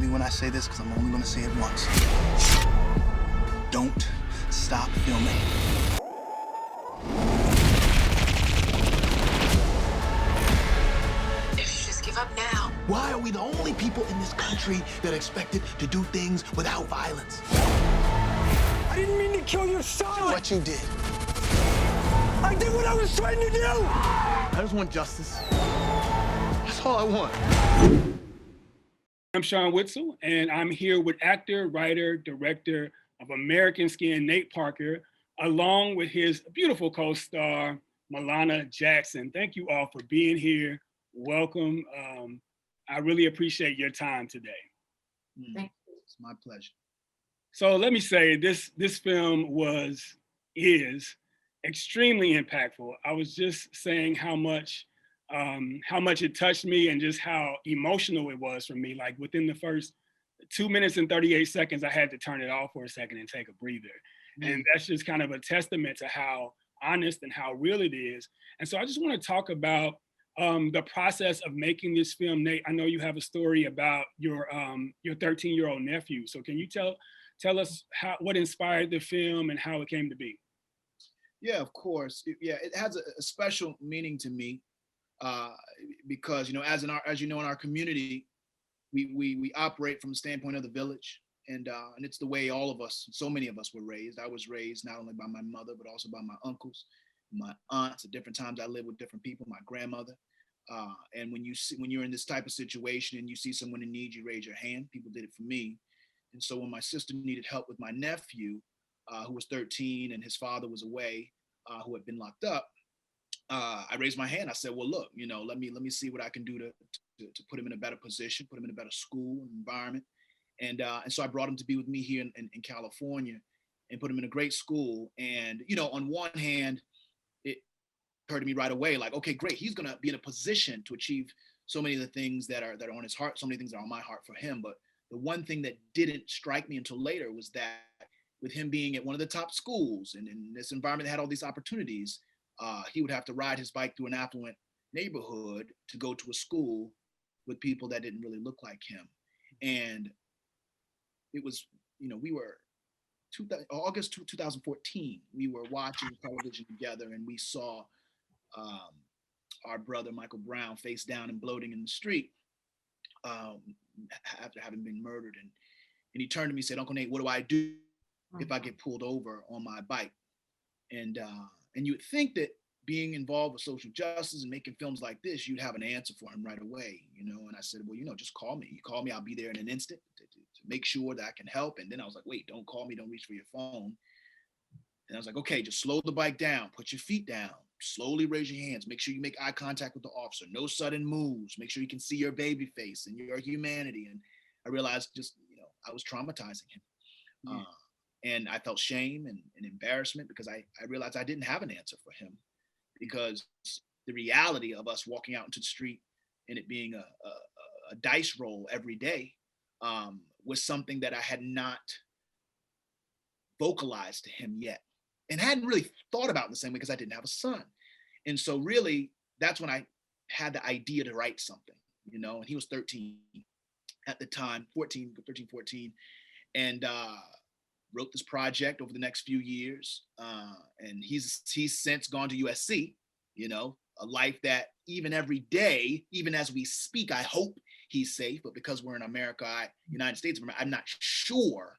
me when I say this, because I'm only going to say it once. Don't stop filming. If you just give up now. Why are we the only people in this country that are expected to do things without violence? I didn't mean to kill your son! What you did. I did what I was trying to do! I just want justice. That's all I want. I'm Shawn Whitsell, and I'm here with actor, writer, director of American Skin, Nate Parker, along with his beautiful co-star, Milauna Jackson. Thank you all for being here. Welcome. I really appreciate your time today. Thank you. It's my pleasure. So let me say, this film is extremely impactful. I was just saying how much it touched me and just how emotional it was for me. Like within the first 2 minutes and 38 seconds, I had to turn it off for a second and take a breather. And that's just kind of a testament to how honest and how real it is. And so I just want to talk about the process of making this film. Nate, I know you have a story about your 13-year-old nephew. So can you tell us what inspired the film and how it came to be? Yeah, of course. It has a special meaning to me because, as you know, in our community, we operate from the standpoint of the village, and it's the way all of us, so many of us, were raised. I was raised not only by my mother but also by my uncles, my aunts. At different times, I lived with different people. My grandmother, and when you're in this type of situation and you see someone in need, you raise your hand. People did it for me, and so when my sister needed help with my nephew, who was 13 and his father was away, who had been locked up, I raised my hand. I said, well, look, let me see what I can do to put him in a better position, put him in a better school environment. And so I brought him to be with me here in California and put him in a great school. And, on one hand, it occurred to me right away, like, okay, great. He's going to be in a position to achieve so many of the things that are on his heart, so many things that are on my heart for him. But the one thing that didn't strike me until later was that with him being at one of the top schools and in this environment that had all these opportunities, he would have to ride his bike through an affluent neighborhood to go to a school with people that didn't really look like him. And it was, we were August 2014, we were watching television together and we saw our brother Michael Brown face down and bloating in the street after having been murdered. And he turned to me and said, Uncle Nate, what do I do if I get pulled over on my bike? And you would think that being involved with social justice and making films like this, you'd have an answer for him right away, And I said, well, just call me. You call me, I'll be there in an instant to make sure that I can help. And then I was like, wait, don't call me, don't reach for your phone. And I was like, okay, just slow the bike down, put your feet down, slowly raise your hands, make sure you make eye contact with the officer, no sudden moves, make sure you can see your baby face and your humanity. And I realized I was traumatizing him. And I felt shame and embarrassment because I realized I didn't have an answer for him, because the reality of us walking out into the street and it being a dice roll every day was something that I had not vocalized to him yet and hadn't really thought about in the same way because I didn't have a son. And so really that's when I had the idea to write something, and he was 13 at the time, 14, and wrote this project over the next few years. And he's since gone to USC, a life that even every day, even as we speak, I hope he's safe. But because we're in America, United States of America, I'm not sure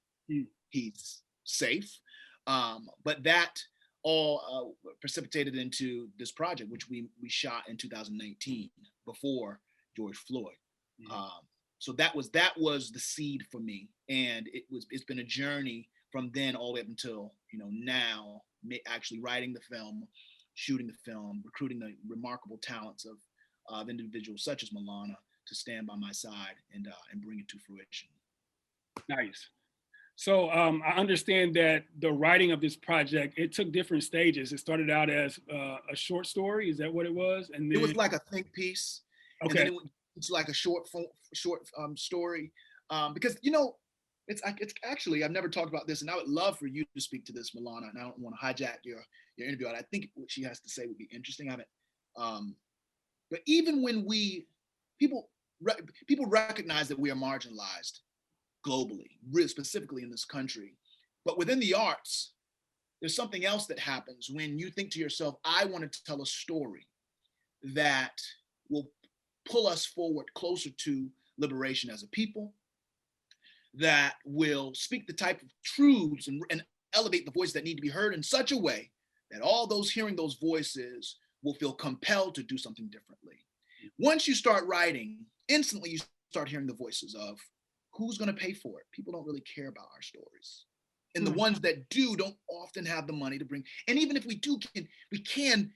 he's safe. But that all precipitated into this project, which we shot in 2019 before George Floyd. So that was the seed for me. And it's been a journey from then all the way up until, now, actually writing the film, shooting the film, recruiting the remarkable talents of individuals such as Milauna to stand by my side and bring it to fruition. Nice. So I understand that the writing of this project, it took different stages. It started out as a short story. Is that what it was? And then it was like a think piece. Okay. And then it's like a short story because it's actually, I've never talked about this, and I would love for you to speak to this, Milauna, and I don't want to hijack your interview. I think what she has to say would be interesting. I haven't, but even when people recognize that we are marginalized globally, really specifically in this country. But within the arts, there's something else that happens when you think to yourself, I want to tell a story that will pull us forward closer to liberation as a people, that will speak the type of truths and elevate the voices that need to be heard in such a way that all those hearing those voices will feel compelled to do something differently. Once you start writing, instantly you start hearing the voices of who's going to pay for it. People don't really care about our stories. And the ones that do don't often have the money to bring. And even if we do, we can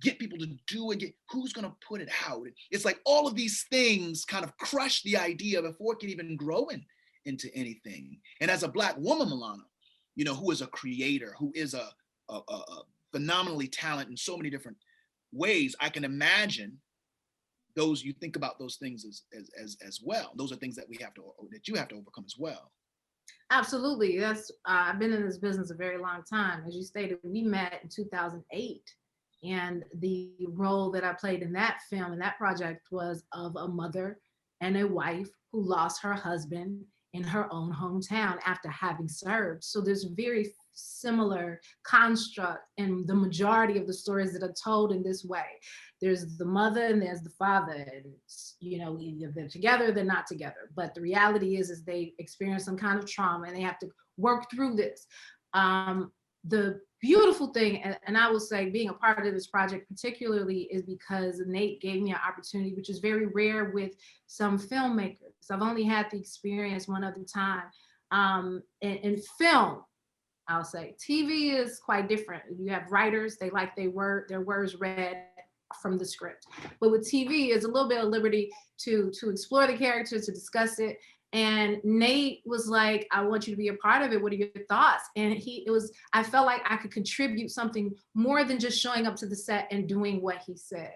get people to do and get, who's going to put it out? It's like all of these things kind of crush the idea before it can even grow into anything. And as a Black woman, Milauna, you know, who is a creator, who is a phenomenally talented in so many different ways, I can imagine those, you think about those things as well. Those are things that you have to overcome as well. Absolutely. That's I've been in this business a very long time. As you stated, we met in 2008, and the role that I played in that film and that project was of a mother and a wife who lost her husband in her own hometown after having served. So there's very similar construct in the majority of the stories that are told in this way. There's the mother and there's the father, and you know, either they're together, they're not together. But the reality is they experience some kind of trauma and they have to work through this. The beautiful thing, and I will say being a part of this project particularly, is because Nate gave me an opportunity, which is very rare with some filmmakers. I've only had the experience one other time. In film, I'll say TV is quite different. You have writers, they like their words read from the script. But with TV, it's a little bit of liberty to explore the character, to discuss it. And Nate was like, I want you to be a part of it. What are your thoughts? And I felt like I could contribute something more than just showing up to the set and doing what he said.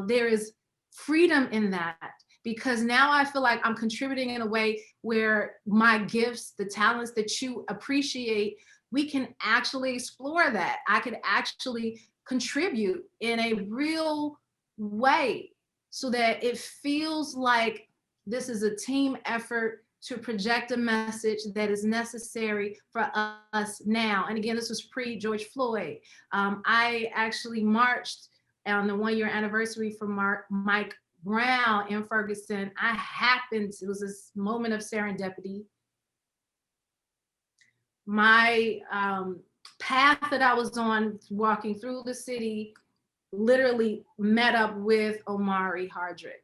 There is freedom in that, because now I feel like I'm contributing in a way where my gifts, the talents that you appreciate, we can actually explore that. I could actually contribute in a real way so that it feels like this is a team effort to project a message that is necessary for us now. And again, this was pre-George Floyd. I actually marched on the 1-year anniversary for Mike Brown in Ferguson. It was this moment of serendipity. My path that I was on walking through the city literally met up with Omari Hardrick,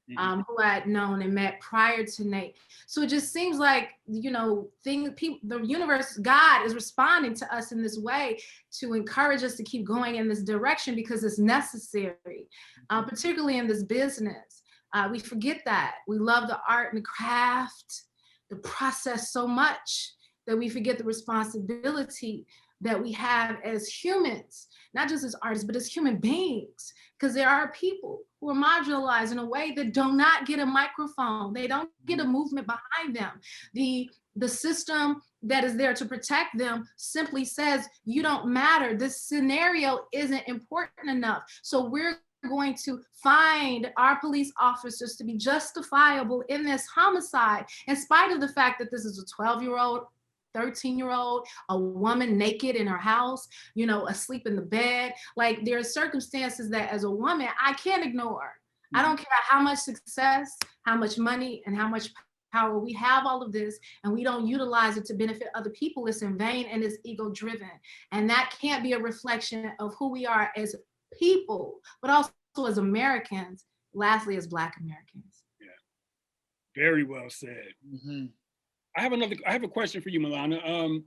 who I had known and met prior to Nate. So it just seems like, you know, the universe, God is responding to us in this way to encourage us to keep going in this direction because it's necessary, particularly in this business. We forget that. We love the art and the craft, the process so much that we forget the responsibility that we have as humans, not just as artists, but as human beings, because there are people who are marginalized in a way that do not get a microphone. They don't get a movement behind them. The system that is there to protect them simply says, you don't matter. This scenario isn't important enough. So we're going to find our police officers to be justifiable in this homicide, in spite of the fact that this is a 12-year-old, 13-year-old, a woman naked in her house, you know, asleep in the bed. Like, there are circumstances that as a woman, I can't ignore. I don't care how much success, how much money, and how much power we have, all of this, and we don't utilize it to benefit other people. It's in vain and it's ego-driven. And that can't be a reflection of who we are as people, but also as Americans, lastly, as Black Americans. Yeah, very well said. I have a question for you, Milauna.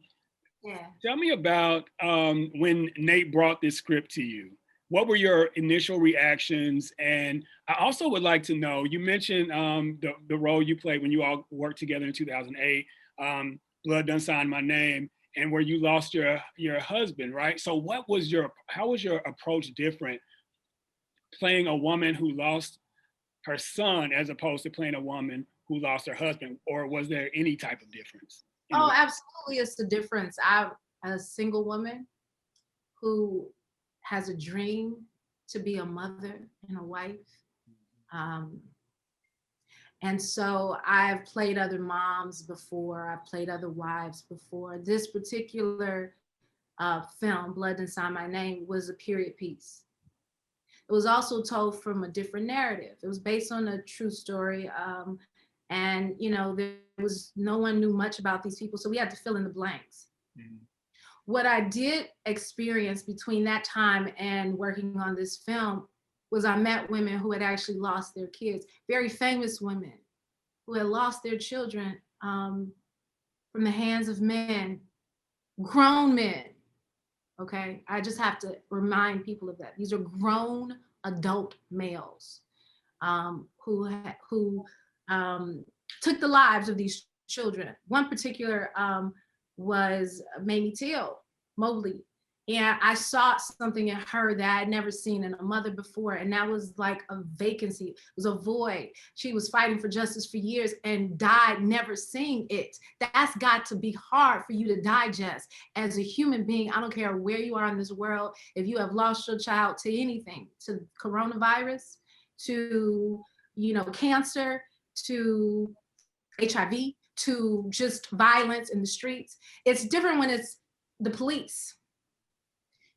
Tell me about when Nate brought this script to you. What were your initial reactions? And I also would like to know, you mentioned the role you played when you all worked together in 2008, Blood Done Signed My Name, and where you lost your husband, right? So how was your approach different playing a woman who lost her son as opposed to playing a woman who lost her husband, or was there any type of difference? Oh, absolutely, it's the difference. I'm a single woman who has a dream to be a mother and a wife. And so I've played other moms before, I've played other wives before. This particular film, Blood Inside My Name, was a period piece. It was also told from a different narrative. It was based on a true story. And, you know, no one knew much about these people, so we had to fill in the blanks. Mm-hmm. What I did experience between that time and working on this film was I met women who had actually lost their kids, very famous women who had lost their children from the hands of men, grown men. Okay, I just have to remind people of that. These are grown adult males who took the lives of these children. One particular was Mamie Till Mobley. And I saw something in her that I had never seen in a mother before. And that was like a vacancy. It was a void. She was fighting for justice for years and died never seeing it. That's got to be hard for you to digest as a human being. I don't care where you are in this world. If you have lost your child to anything, to coronavirus, to, you know, cancer, to HIV, to just violence in the streets. It's different when it's the police.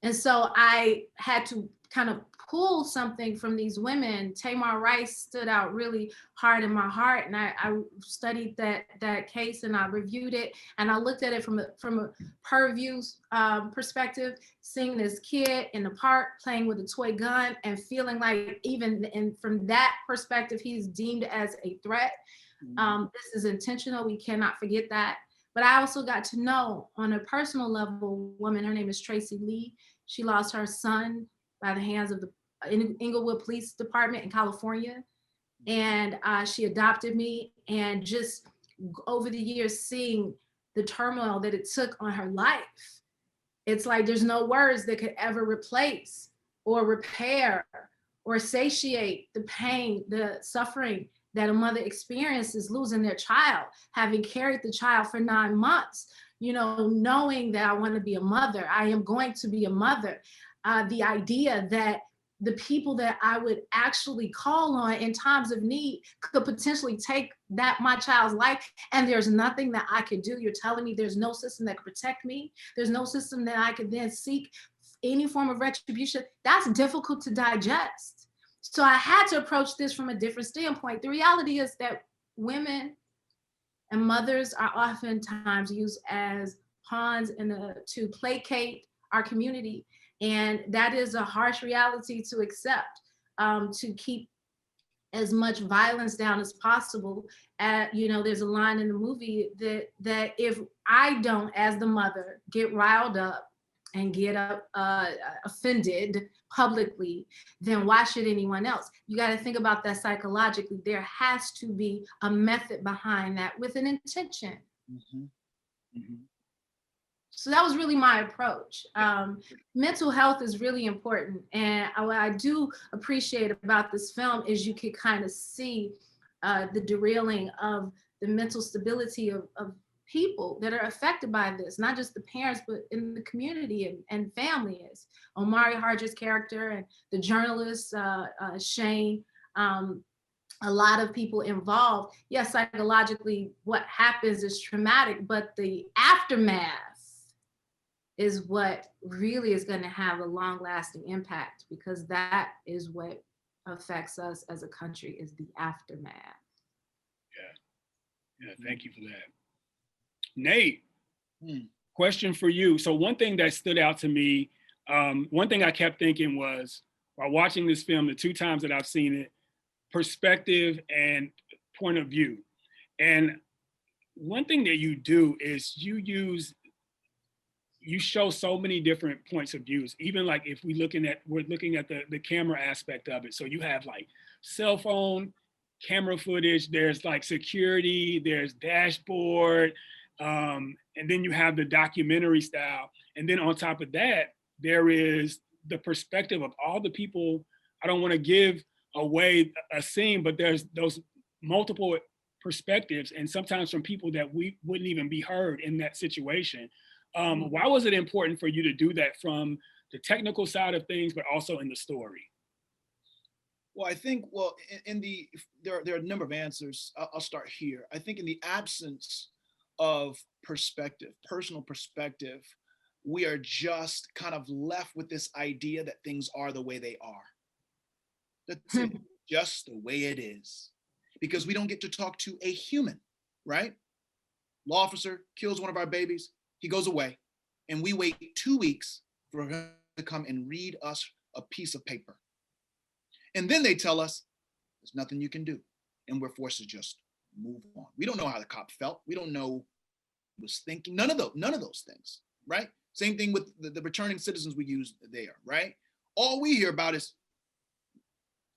And so I had to kind of pull something from these women. Tamar Rice stood out really hard in my heart. And I studied that case and I reviewed it. And I looked at it from a per view perspective, seeing this kid in the park playing with a toy gun and feeling like even from that perspective, he's deemed as a threat. This is intentional. We cannot forget that. But I also got to know on a personal level, a woman, her name is Tracy Lee. She lost her son by the hands of the Inglewood Police Department in California. And she adopted me, and just over the years, seeing the turmoil that it took on her life. It's like there's no words that could ever replace or repair or satiate the pain, the suffering that a mother experiences losing their child, having carried the child for 9 months, you know, knowing that I want to be a mother, I am going to be a mother. The idea that the people that I would actually call on in times of need could potentially take my child's life, and there's nothing that I could do. You're telling me there's no system that could protect me. There's no system that I could then seek any form of retribution. That's difficult to digest. So I had to approach this from a different standpoint. The reality is that women and mothers are oftentimes used as pawns to placate our community. And that is a harsh reality to accept, to keep as much violence down as possible. You know, there's a line in the movie that if I don't, as the mother, get riled up and get offended publicly, then why should anyone else? You got to think about that psychologically. There has to be a method behind that with an intention. Mm-hmm. Mm-hmm. So that was really my approach. Mental health is really important. And what I do appreciate about this film is you can kind of see the derailing of the mental stability of people that are affected by this, not just the parents, but in the community and families. Omari Harger's character and the journalist, Shane, a lot of people involved. Yes, psychologically, what happens is traumatic, but the aftermath is what really is going to have a long-lasting impact, because that is what affects us as a country, is the aftermath. Yeah, thank you for that. Nate, question for you. So one thing that stood out to me, one thing I kept thinking was, while watching this film, the 2 times that I've seen it, perspective and point of view. And one thing that you do is you show so many different points of views. Even like if we're looking at the camera aspect of it. So you have like cell phone camera footage, there's like security, there's dashboard, and then you have the documentary style. And then on top of that, there is the perspective of all the people. I don't want to give away a scene, but there's those multiple perspectives, and sometimes from people that we wouldn't even be heard in that situation. Why was it important for you to do that from the technical side of things, but also in the story? Well, I think, there are a number of answers. I'll start here. I think in the absence of perspective, personal perspective, we are just kind of left with this idea that things are the way they are. That's it, just the way it is. Because we don't get to talk to a human, right? Law officer kills one of our babies, he goes away, and we wait 2 weeks for him to come and read us a piece of paper. And then they tell us there's nothing you can do. And we're forced to just move on. We don't know how the cop felt. We don't know what he was thinking. None of those things, right? Same thing with the returning citizens we use there, right? All we hear about is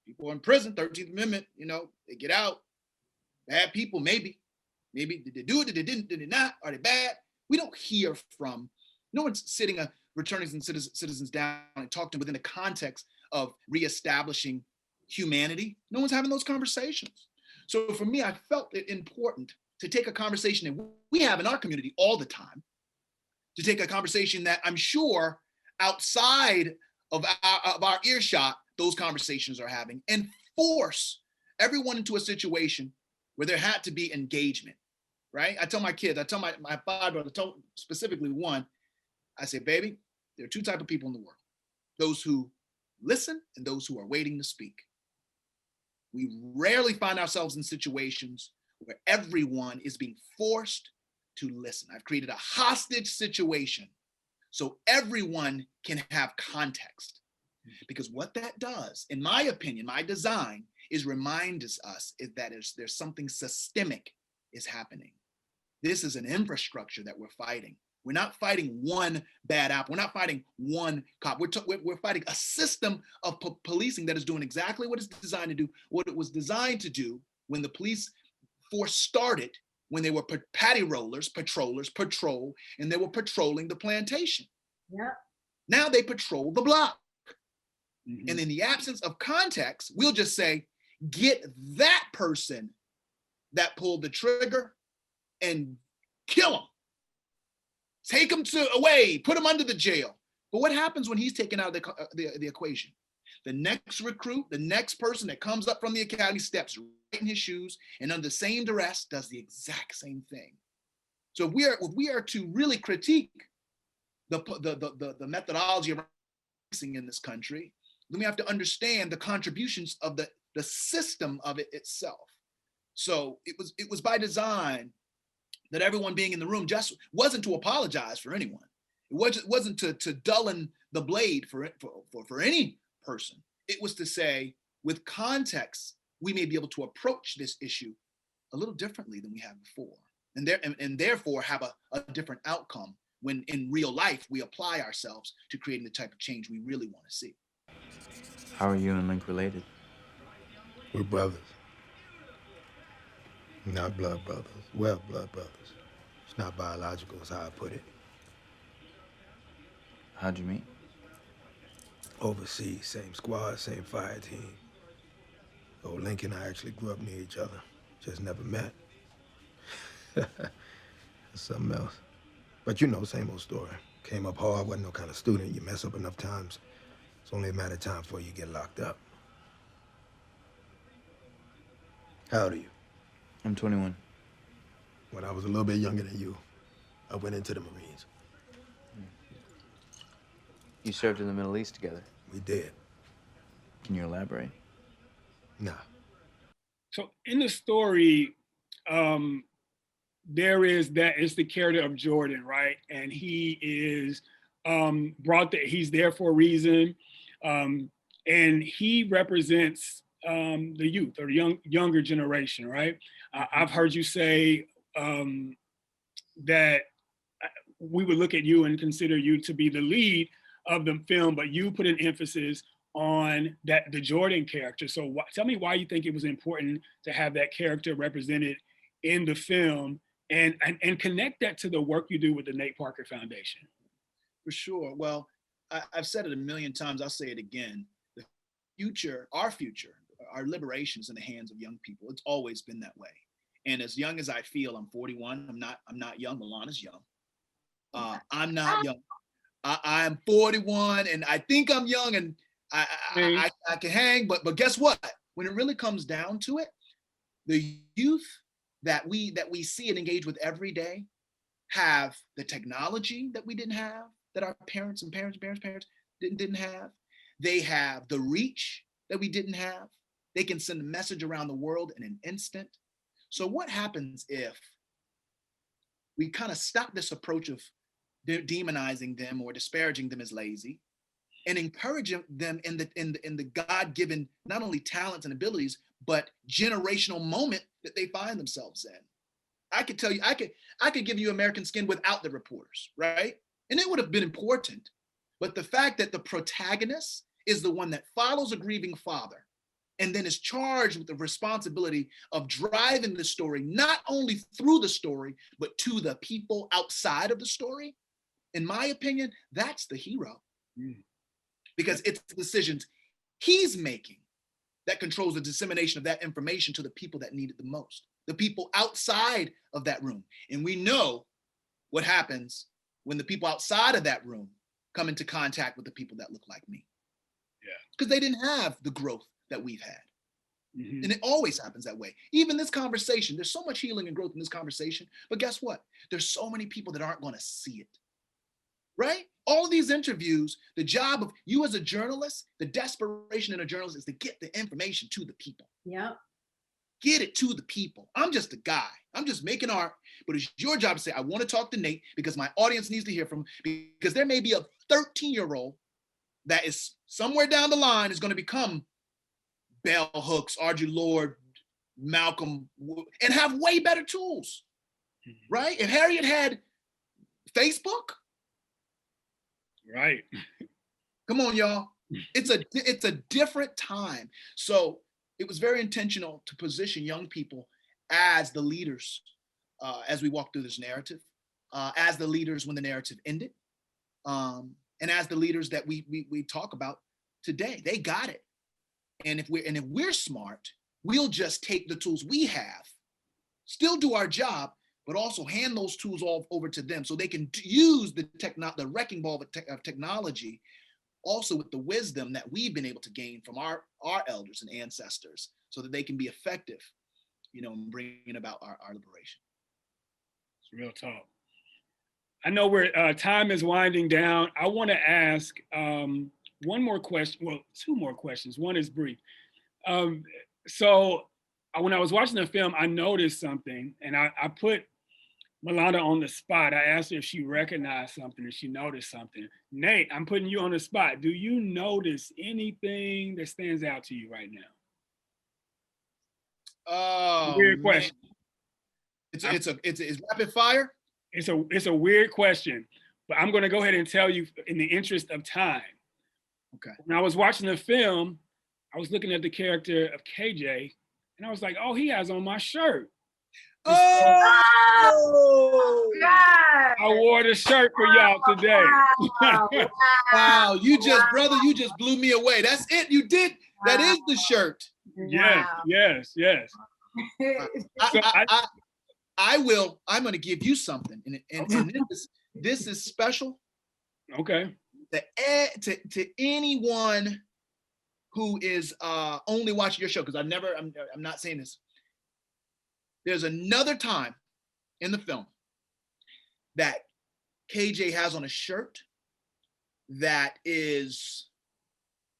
people in prison, 13th Amendment, they get out, bad people, maybe. Maybe did they do it, did they didn't, did they not, are they bad? We don't hear from, no one's sitting returning citizens down and talking to them within the context of reestablishing humanity. No one's having those conversations. So for me, I felt it important to take a conversation that we have in our community all the time, to take a conversation that I'm sure outside of our earshot, those conversations are having, and force everyone into a situation where there had to be engagement, right? I tell my kids, I tell my 5-year-old, I tell specifically one, I say, baby, there are two types of people in the world: those who listen and those who are waiting to speak. We rarely find ourselves in situations where everyone is being forced to listen. I've created a hostage situation so everyone can have context. Because what that does, in my opinion, my design, is reminds us that there's something systemic is happening. This is an infrastructure that we're fighting. We're not fighting one bad apple. We're not fighting one cop. We're fighting a system of policing that is doing exactly what it's designed to do, what it was designed to do when the police force started, when they were patty rollers, patrollers, and they were patrolling the plantation. Yeah. Now they patrol the block. Mm-hmm. And in the absence of context, we'll just say, get that person that pulled the trigger and kill him. Take him away, put him under the jail. But what happens when he's taken out of the equation? The next recruit, the next person that comes up from the academy steps right in his shoes and under the same duress does the exact same thing. So if we are to really critique the methodology of policing in this country, then we have to understand the contributions of the system of it itself. So it was by design that everyone being in the room just wasn't to apologize for anyone. It wasn't to dullen the blade for any person. It was to say, with context, we may be able to approach this issue a little differently than we have before, and therefore have a different outcome when in real life we apply ourselves to creating the type of change we really want to see. How are you and Link related? We're brothers. Not blood brothers. Well, blood brothers. It's not biological, is how I put it. How'd you meet? Overseas, same squad, same fire team. Old Link and I actually grew up near each other. Just never met. That's something else. But same old story. Came up hard, wasn't no kind of student. You mess up enough times, it's only a matter of time before you get locked up. How old are you? I'm 21. When I was a little bit younger than you, I went into the Marines. You served in the Middle East together. We did. Can you elaborate? Nah. So in the story, it's the character of Jordan, right? And he is he's there for a reason. And he represents the youth or the younger generation, right? I've heard you say that we would look at you and consider you to be the lead of the film, but you put an emphasis on the Jordan character. So tell me why you think it was important to have that character represented in the film, and connect that to the work you do with the Nate Parker Foundation. For sure. Well, I've said it a million times. I'll say it again. The future, our liberation is in the hands of young people. It's always been that way. And as young as I feel, I'm 41. I'm not young. Milauna's young. I'm not young. I'm 41, and I think I'm young, and I can hang, but guess what? When it really comes down to it, the youth that we see and engage with every day have the technology that we didn't have, that our parents didn't have. They have the reach that we didn't have. They can send a message around the world in an instant. So what happens if we kind of stop this approach of demonizing them or disparaging them as lazy, and encouraging them in the God-given not only talents and abilities, but generational moment that they find themselves in? I could tell you, I could give you American Skin without the reporters, right? And it would have been important. But the fact that the protagonist is the one that follows a grieving father and then is charged with the responsibility of driving the story, not only through the story, but to the people outside of the story, in my opinion, that's the hero. Because it's decisions he's making that controls the dissemination of that information to the people that need it the most, the people outside of that room. And we know what happens when the people outside of that room come into contact with the people that look like me. Yeah. Because they didn't have the growth that we've had. Mm-hmm. And it always happens that way. Even this conversation, there's so much healing and growth in this conversation, but guess what? There's so many people that aren't going to see it, right? All of these interviews, the job of you as a journalist, the desperation in a journalist is to get the information to the people. Yep. Get it to the people. I'm just a guy. I'm just making art, but it's your job to say, I want to talk to Nate because my audience needs to hear from him, because there may be a 13-year-old that is somewhere down the line is going to become Bell Hooks, Arjun Lord, Malcolm, and have way better tools, right? If Harriet had Facebook, right? Come on, y'all. It's a different time. So it was very intentional to position young people as the leaders as we walk through this narrative, as the leaders when the narrative ended, and as the leaders that we talk about today. They got it. And if we're smart, we'll just take the tools we have, still do our job, but also hand those tools all over to them so they can use the wrecking ball of technology, also with the wisdom that we've been able to gain from our elders and ancestors, so that they can be effective, in bringing about our liberation. It's real talk. I know where time is winding down. I want to ask one more question. Well, two more questions. One is brief. So when I was watching the film, I noticed something, and I put Milauna on the spot. I asked her if she recognized something, if she noticed something. Nate, I'm putting you on the spot. Do you notice anything that stands out to you right now? Oh, weird question. It's rapid fire. It's a weird question, but I'm going to go ahead and tell you in the interest of time. Okay. When I was watching the film, I was looking at the character of KJ, and I was like, "Oh, he has on my shirt." Oh, God. I wore the shirt for y'all today. Wow, you just blew me away. That's it. You did. That is the shirt. Yes. I'm going to give you something, and this is special. Okay. To anyone who is only watching your show, because I'm not saying this. There's another time in the film that KJ has on a shirt that is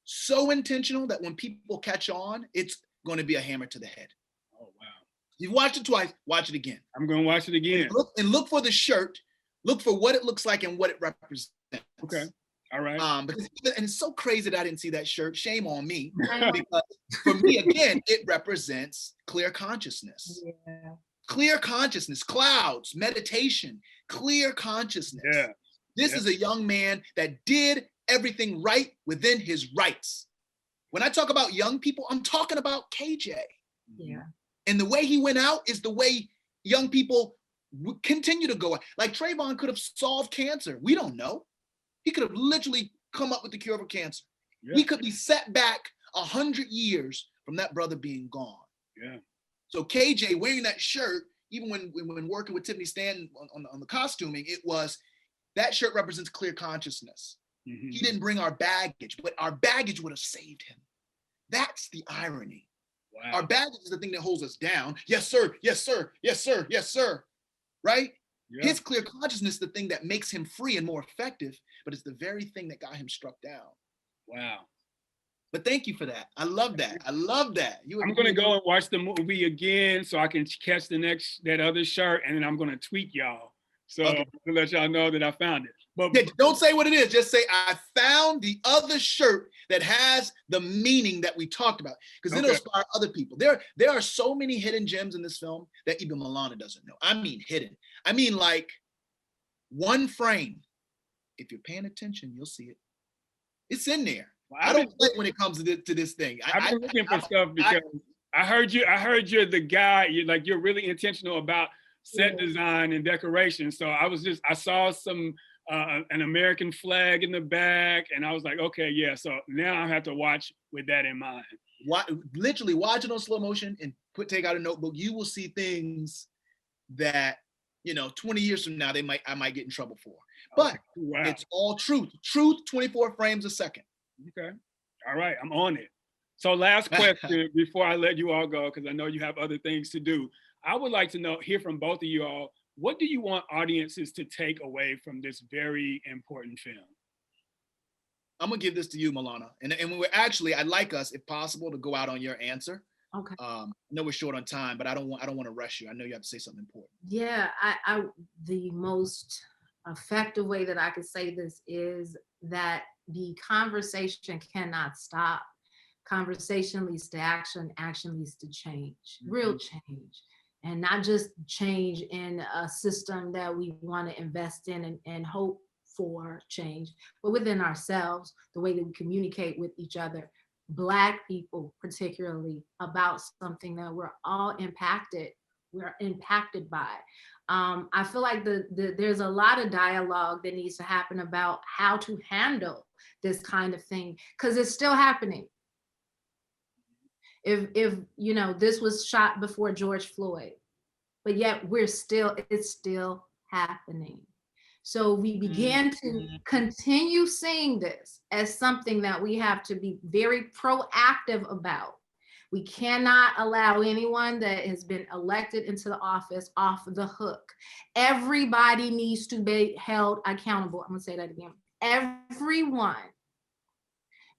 so intentional that when people catch on, it's going to be a hammer to the head. Oh, wow. You've watched it twice, watch it again. I'm going to watch it again. Look for the shirt. Look for what it looks like and what it represents. Okay. All right. And it's so crazy that I didn't see that shirt. Shame on me. Because for me, again, it represents clear consciousness. Yeah. Clear consciousness, clouds, meditation, clear consciousness. Yeah. This is a young man that did everything right within his rights. When I talk about young people, I'm talking about KJ. Yeah. And the way he went out is the way young people continue to go out. Like Trayvon could have solved cancer. We don't know. He could have literally come up with the cure for cancer. Yeah. We could be set back 100 years from that brother being gone. Yeah. So KJ wearing that shirt, even when working with Tiffany Stanton on the costuming, it was that shirt represents clear consciousness. He didn't bring our baggage, but our baggage would have saved him. That's the irony. Wow. Our baggage is the thing that holds us down. Yes, sir. Yes, sir. Yes, sir. Yes, sir. Right? Yeah. His clear consciousness is the thing that makes him free and more effective, but it's the very thing that got him struck down. Wow. But thank you for that. I love that. I love that. I'm going to go and watch the movie again so I can catch that other shirt, and then I'm going to tweet y'all. So to let y'all know that I found it. But yeah, don't say what it is. Just say, I found the other shirt that has the meaning that we talked about. Because it'll inspire other people. There are so many hidden gems in this film that even Milauna doesn't know. I mean hidden. I mean like one frame. If you're paying attention, you'll see it. It's in there. Well, I don't play when it comes to this thing. I've been looking for stuff because I heard you're the guy, you're really intentional about set design and decoration. So I saw some an American flag in the back, and I was like, okay, yeah. So now I have to watch with that in mind. Literally watch it on slow motion and take out a notebook. You will see things that 20 years from now I might get in trouble for. But it's all truth. Truth, 24 frames a second. Okay. All right. I'm on it. So last question before I let you all go, because I know you have other things to do. I would like to hear from both of you all, what do you want audiences to take away from this very important film? I'm going to give this to you, Milauna. And I'd like us, if possible, to go out on your answer. Okay. I know we're short on time, but I don't want to rush you. I know you have to say something important. Yeah, the most effective way that I could say this is that the conversation cannot stop. Conversation leads to action, action leads to change, real change. And not just change in a system that we want to invest in and hope for change, but within ourselves, the way that we communicate with each other, Black people particularly, about something that we're all impacted by. I feel like there's a lot of dialogue that needs to happen about how to handle this kind of thing, because it's still happening. If this was shot before George Floyd, but yet it's still happening. So we began to continue seeing this as something that we have to be very proactive about. We cannot allow anyone that has been elected into the office off the hook. Everybody needs to be held accountable. I'm gonna say that again. Everyone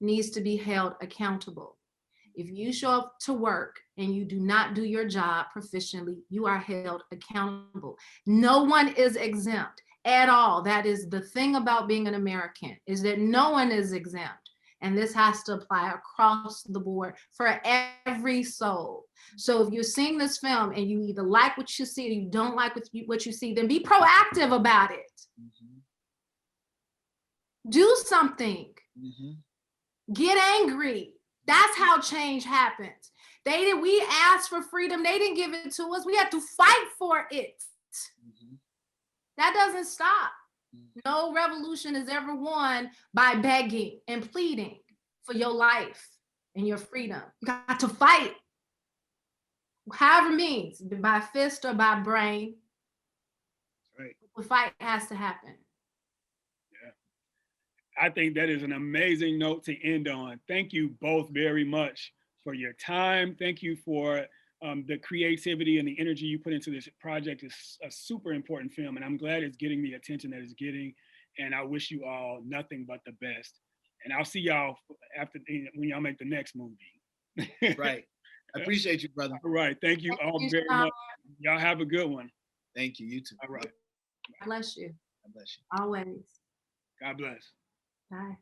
needs to be held accountable. If you show up to work and you do not do your job proficiently, you are held accountable. No one is exempt at all. That is the thing about being an American, is that no one is exempt. And this has to apply across the board for every soul. So if you're seeing this film and you either like what you see or you don't like what you see, then be proactive about it. Do something. Get angry. That's how change happens. We asked for freedom. They didn't give it to us. We had to fight for it. That doesn't stop. No revolution is ever won by begging and pleading for your life and your freedom. You got to fight. However means, by fist or by brain. Right. The fight has to happen. I think that is an amazing note to end on. Thank you both very much for your time. Thank you for the creativity and the energy you put into this project. It's a super important film, and I'm glad it's getting the attention that it's getting. And I wish you all nothing but the best. And I'll see y'all when y'all make the next movie. Right. I appreciate you, brother. All right. Thank you all very much. Y'all have a good one. Thank you. You too. All right. God bless you. God bless you. Always. God bless. Bye.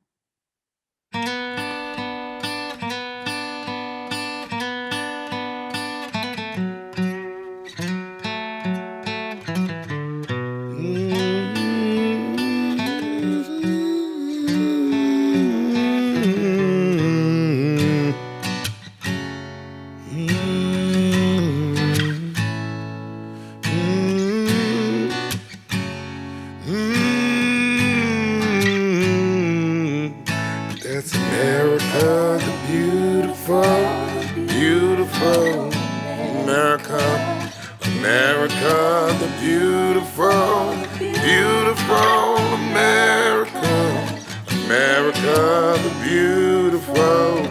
That's America, the beautiful, beautiful America. America, the beautiful, beautiful America. America, the beautiful,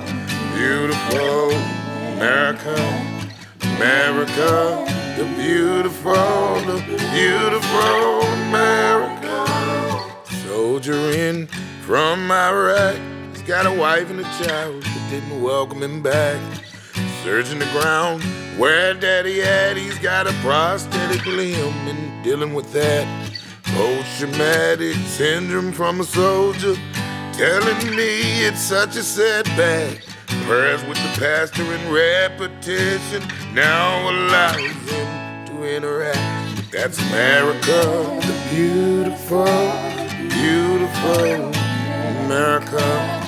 beautiful America. America, the beautiful America. Soldier in from Iraq, he's got a wife and a child that didn't welcome him back. Searching the ground where daddy at, he's got a prosthetic limb and dealing with that. Post-traumatic syndrome from a soldier, telling me it's such a setback. Prayers with the pastor in repetition now allows him to interact. That's America, the beautiful, beautiful America.